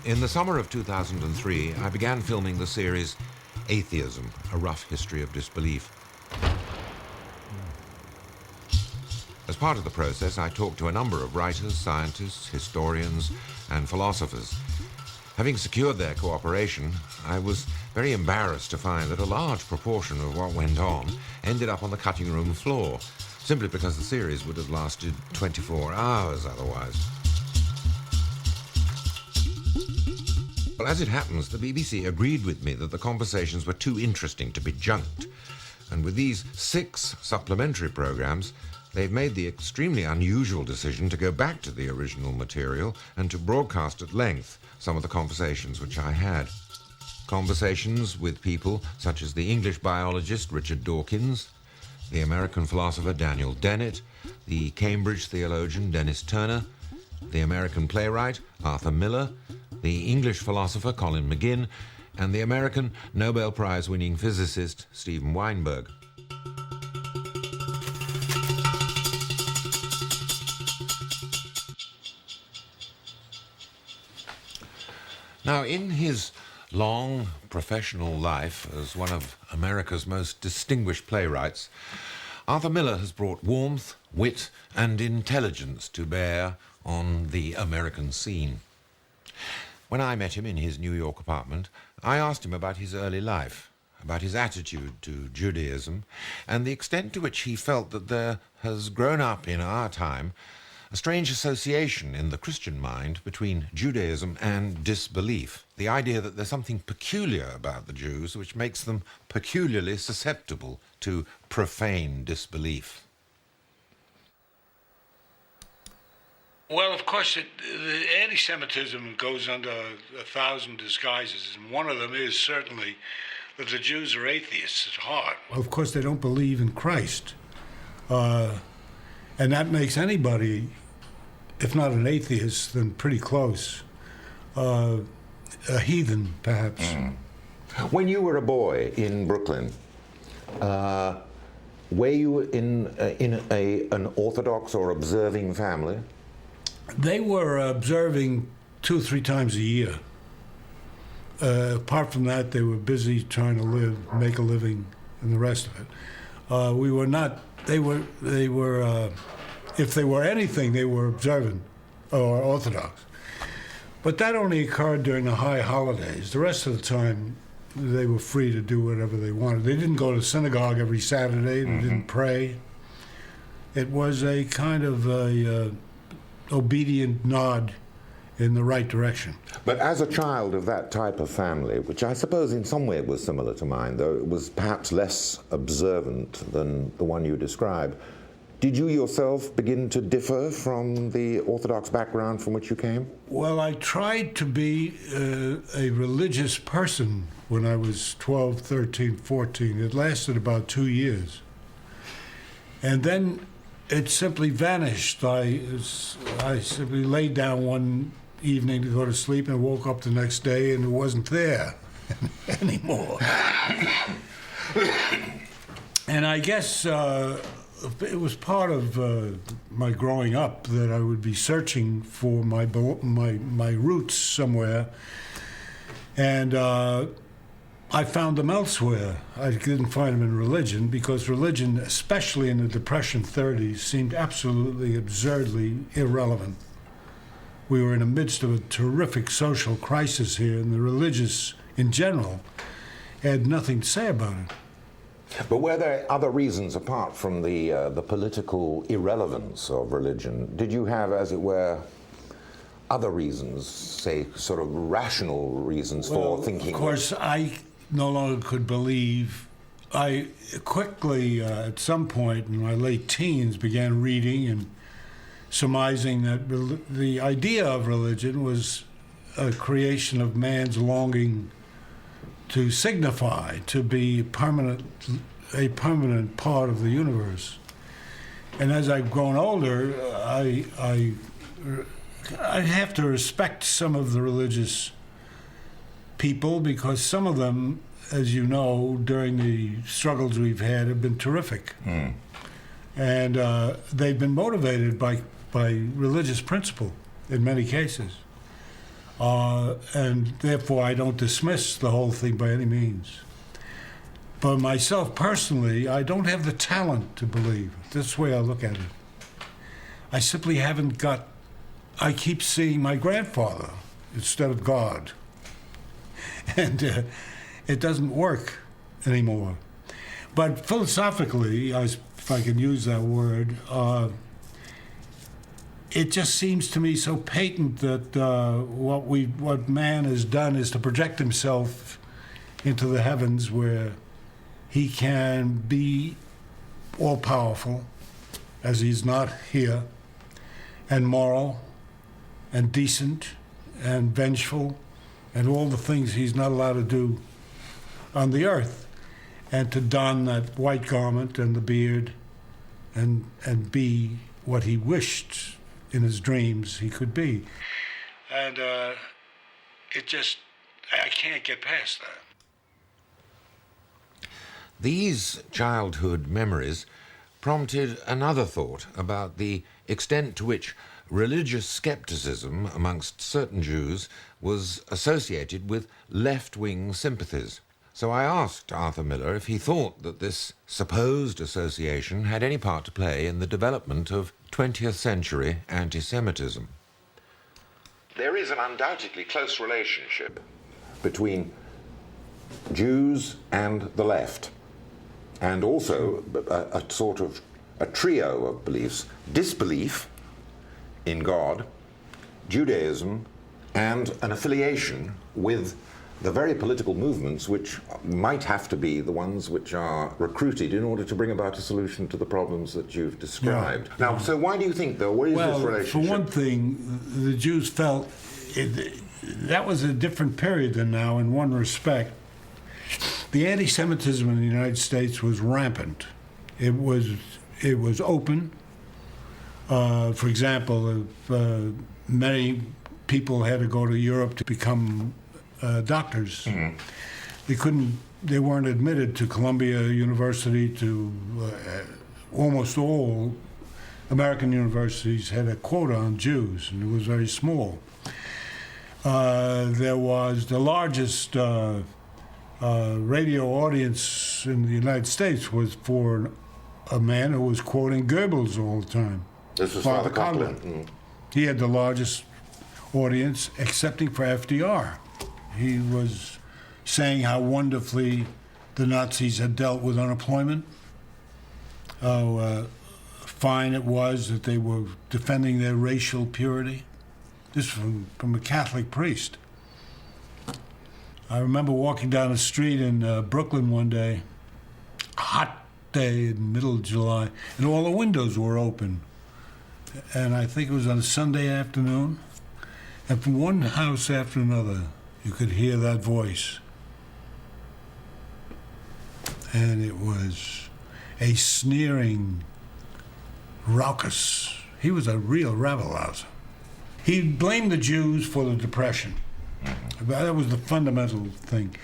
In the summer of 2003, I began filming the series Atheism, a Rough History of Disbelief. As part of the process, I talked to a number of writers, scientists, historians, and philosophers. Having secured their cooperation, I was very embarrassed to find that a large proportion of what went on ended up on the cutting room floor, simply because the series would have lasted 24 hours otherwise. Well, as it happens, the BBC agreed with me that the conversations were too interesting to be junked. And with these 6 supplementary programs, they've made the extremely unusual decision to go back to the original material and to broadcast at length some of the conversations which I had. Conversations with people such as the English biologist Richard Dawkins, the American philosopher Daniel Dennett, the Cambridge theologian Dennis Turner, the American playwright Arthur Miller, the English philosopher Colin McGinn, and the American Nobel Prize-winning physicist Steven Weinberg. Now, in his long professional life as one of America's most distinguished playwrights, Arthur Miller has brought warmth, wit, and intelligence to bear on the American scene. When I met him in his New York apartment, I asked him about his early life, about his attitude to Judaism, and the extent to which he felt that there has grown up in our time a strange association in the Christian mind between Judaism and disbelief, the idea that there's something peculiar about the Jews which makes them peculiarly susceptible to profane disbelief. Well, of course, the anti-Semitism goes under 1,000 disguises, and one of them is certainly that the Jews are atheists at heart. Of course, they don't believe in Christ. And that makes anybody, if not an atheist, then pretty close. A heathen, perhaps. When you were a boy in Brooklyn, were you in an Orthodox or observing family? They were observing 2 or 3 times a year. Apart from that, they were busy trying to make a living, and the rest of it. We were not. They were. If they were anything, they were observant or Orthodox. But that only occurred during the high holidays. The rest of the time, they were free to do whatever they wanted. They didn't go to synagogue every Saturday. They didn't pray. It was a kind of obedient nod in the right direction. But as a child of that type of family, which I suppose in some way was similar to mine, though it was perhaps less observant than the one you describe, did you yourself begin to differ from the Orthodox background from which you came? Well, I tried to be a religious person when I was 12, 13, 14. It lasted about 2 years. And then it simply vanished. I simply laid down one evening to go to sleep and woke up the next day and it wasn't there anymore. And I guess it was part of my growing up that I would be searching for my roots somewhere, and I found them elsewhere. I didn't find them in religion, because religion, especially in the Depression 30s, seemed absolutely absurdly irrelevant. We were in the midst of a terrific social crisis here, and the religious, in general, had nothing to say about it. But were there other reasons apart from the political irrelevance of religion? Did you have, as it were, other reasons, say, sort of rational reasons for thinking? Of course, I no longer could believe. I quickly, at some point in my late teens, began reading and surmising that the idea of religion was a creation of man's longing to signify, to be a permanent part of the universe. And as I've grown older, I have to respect some of the religious people, because some of them, as you know, during the struggles we've had, have been terrific. And they've been motivated by religious principle in many cases. and therefore I don't dismiss the whole thing by any means. But myself personally, I don't have the talent to believe. That's the way I look at it. I simply haven't got. I keep seeing my grandfather instead of God, and it doesn't work anymore. But philosophically, if I can use that word, it just seems to me so patent that what man has done is to project himself into the heavens, where he can be all-powerful, as he's not here, and moral, and decent, and vengeful, and all the things he's not allowed to do on the earth, and to don that white garment and the beard, and be what he wished in his dreams he could be. And I can't get past that. These childhood memories prompted another thought about the extent to which religious skepticism amongst certain Jews was associated with left-wing sympathies. So I asked Arthur Miller if he thought that this supposed association had any part to play in the development of 20th century anti-Semitism. There is an undoubtedly close relationship between Jews and the left, and also a sort of a trio of beliefs: disbelief in God, Judaism, and an affiliation with the very political movements which might have to be the ones which are recruited in order to bring about a solution to the problems that you've described. Yeah. Now, so why do you think, though, what is this relationship? For one thing, the Jews felt that was a different period than now in one respect. The anti-Semitism in the United States was rampant. It was open. For example, many people had to go to Europe to become doctors. Mm-hmm. They weren't admitted to Columbia University, to almost all American universities had a quota on Jews, and it was very small. There was the largest radio audience in the United States was for a man who was quoting Goebbels all the time. This was Father Coughlin. Mm. He had the largest audience, excepting for FDR. He was saying how wonderfully the Nazis had dealt with unemployment, how fine it was that they were defending their racial purity. This from a Catholic priest. I remember walking down the street in Brooklyn one day, a hot day in the middle of July, and all the windows were open. And I think it was on a Sunday afternoon, and from one house after another, you could hear that voice. And it was a sneering, raucous. He was a real rabble-rouser. He blamed the Jews for the Depression. Mm-hmm. That was the fundamental thing,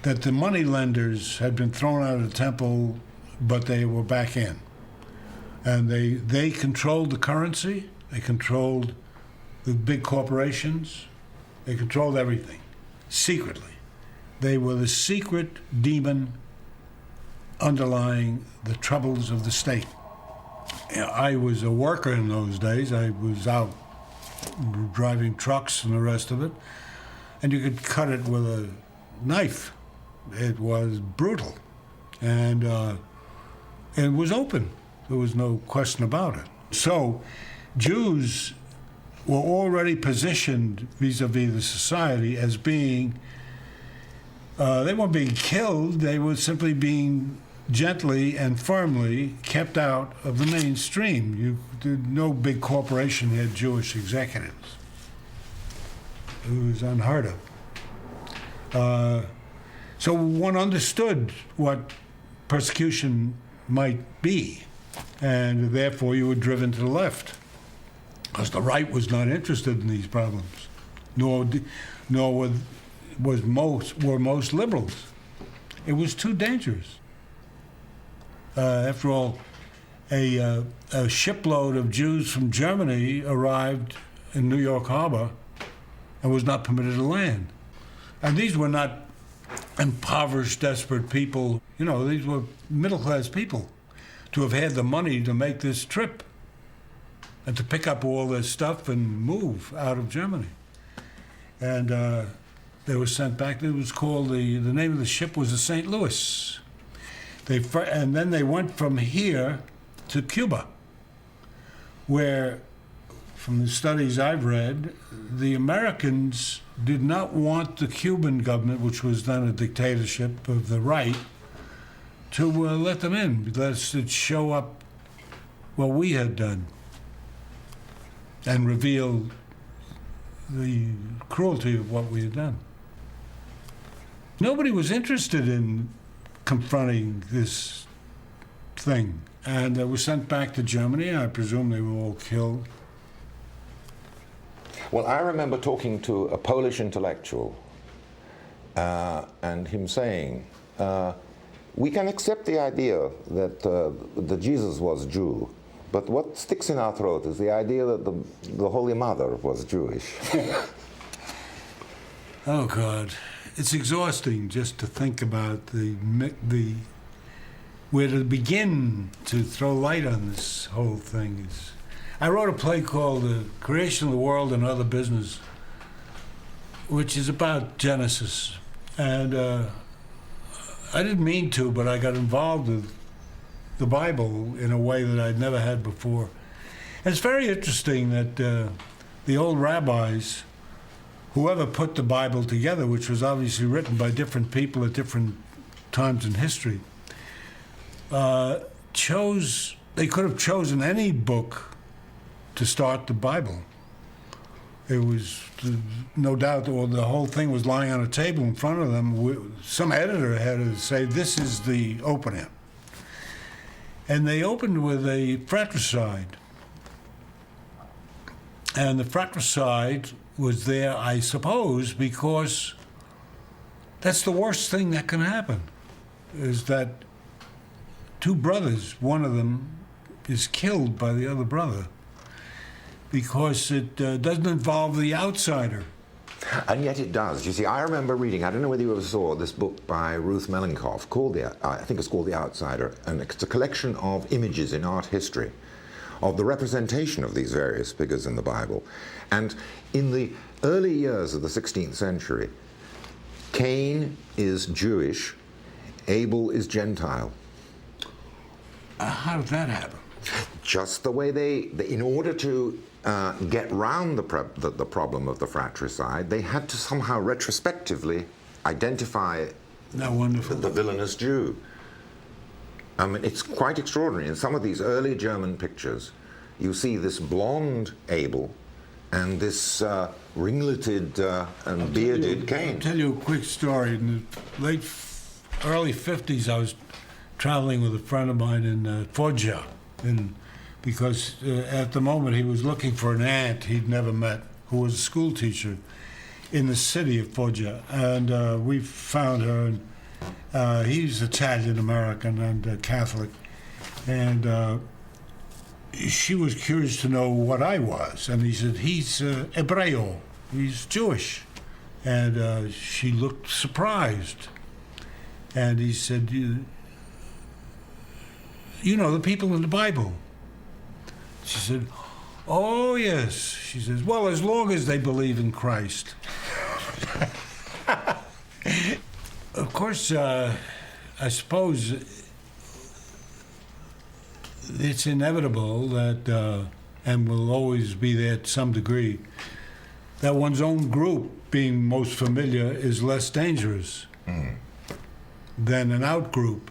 that the money lenders had been thrown out of the temple, but they were back in. And they controlled the currency, they controlled the big corporations, they controlled everything, secretly. They were the secret demon underlying the troubles of the state. I was a worker in those days. I was out driving trucks and the rest of it, and you could cut it with a knife. It was brutal, and it was open. There was no question about it. So Jews were already positioned vis-a-vis the society as being, they weren't being killed, they were simply being gently and firmly kept out of the mainstream. No big corporation had Jewish executives. It was unheard of. So one understood what persecution might be, and therefore you were driven to the left, because the right was not interested in these problems, nor were most liberals. It was too dangerous. After all, a shipload of Jews from Germany arrived in New York Harbor and was not permitted to land. And these were not impoverished, desperate people. You know, these were middle-class people to have had the money to make this trip and to pick up all their stuff and move out of Germany. And they were sent back. It was called, the name of the ship was the St. Louis. And then they went from here to Cuba, where, from the studies I've read, the Americans did not want the Cuban government, which was then a dictatorship of the right, to let them in, lest it show up what we had done and reveal the cruelty of what we had done. Nobody was interested in confronting this thing, and they were sent back to Germany. I presume they were all killed. Well, I remember talking to a Polish intellectual and him saying, we can accept the idea that Jesus was Jew, but what sticks in our throat is the idea that the Holy Mother was Jewish. Oh, God. It's exhausting just to think about where to begin to throw light on this whole thing. I wrote a play called The Creation of the World and Other Business, which is about Genesis. And I didn't mean to, but I got involved with the Bible in a way that I'd never had before. And it's very interesting that the old rabbis, whoever put the Bible together, which was obviously written by different people at different times in history, they could have chosen any book to start the Bible. It was, no doubt, or the whole thing was lying on a table in front of them. Some editor had to say, this is the opener. And they opened with a fratricide. And the fratricide was there, I suppose, because that's the worst thing that can happen, is that two brothers, one of them is killed by the other brother, because it doesn't involve the outsider. And yet it does. You see, I remember reading, I don't know whether you ever saw this book by Ruth Mellenkopf called I think it's called The Outsider, and it's a collection of images in art history of the representation of these various figures in the Bible. And in the early years of the 16th century, Cain is Jewish, Abel is Gentile. How did that happen? Just the way in order to get round the problem of the fratricide, they had to somehow retrospectively identify the villainous Jew. I mean, it's quite extraordinary. In some of these early German pictures, you see this blonde Abel and this ringleted and bearded Cain. I'll tell you a quick story. In the early 50s, I was traveling with a friend of mine in Foggia, because at the moment he was looking for an aunt he'd never met, who was a school teacher in the city of Foggia. And we found her, and he's Italian-American and Catholic. And she was curious to know what I was. And he said, he's Ebreo, he's Jewish. And she looked surprised. And he said, you know the people in the Bible? She said, oh, yes. She says, well, as long as they believe in Christ. Of course, I suppose it's inevitable that, and will always be there to some degree, that one's own group being most familiar is less dangerous than an out group.